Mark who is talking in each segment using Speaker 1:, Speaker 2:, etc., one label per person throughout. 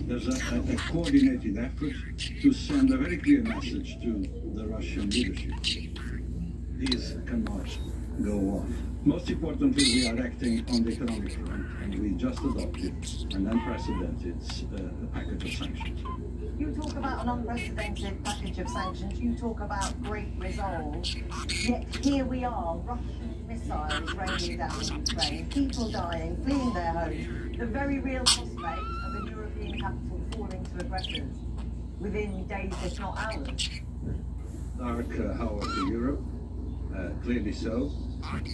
Speaker 1: There's a coordinated effort to send a very clear message to the Russian leadership. This cannot go on. Most importantly, we are acting on the economic front, and we just adopted an unprecedented package of sanctions.
Speaker 2: You talk about an unprecedented package of sanctions, you talk about great resolve, yet here we are, Russian missiles raining down Ukraine, people dying, fleeing their homes, the very real prospect of a European capital falling to aggressors within days, if not hours.
Speaker 1: Dark hour to Europe, clearly so.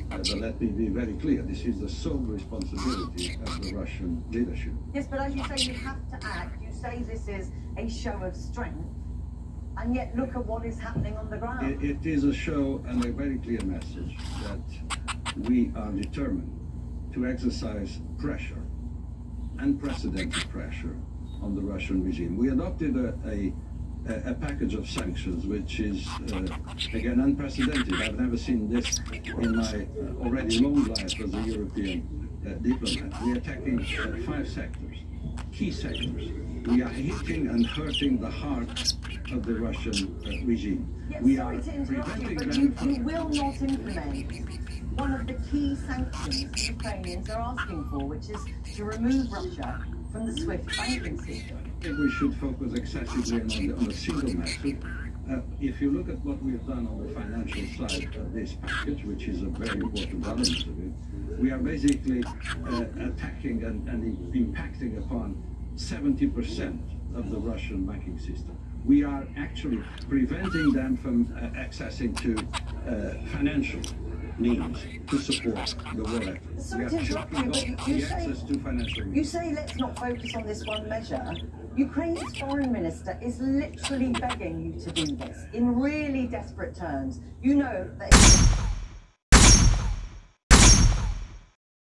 Speaker 1: But let me be very clear, this is the sole responsibility of the Russian leadership.
Speaker 2: Yes, but as you say, you have to act. You say this is a show of strength, and yet look at what is happening on the ground.
Speaker 1: It is a show and a very clear message that we are determined to exercise pressure, unprecedented pressure, on the Russian regime. We adopted a package of sanctions which is, again, unprecedented. I've never seen this in my already long life as a European diplomat. We are attacking 5 sectors, key sectors. We are hitting and hurting the heart of the Russian regime.
Speaker 2: Yes,
Speaker 1: we
Speaker 2: sorry
Speaker 1: are
Speaker 2: to interrupt you, but
Speaker 1: preventing
Speaker 2: you will not implement one of the key sanctions the Ukrainians are asking for, which is to remove Russia from the SWIFT banking system.
Speaker 1: I think we should focus excessively on a single method. If you look at what we've done on the financial side of this package, which is a very important element of it, we are basically attacking and impacting upon 70% of the Russian banking system. We are actually preventing them from accessing to financial means to support the war effort.
Speaker 2: Sorry to interrupt you, but you say let's not focus on this one measure. Ukraine's foreign minister is literally begging you to do this in really desperate terms. You know that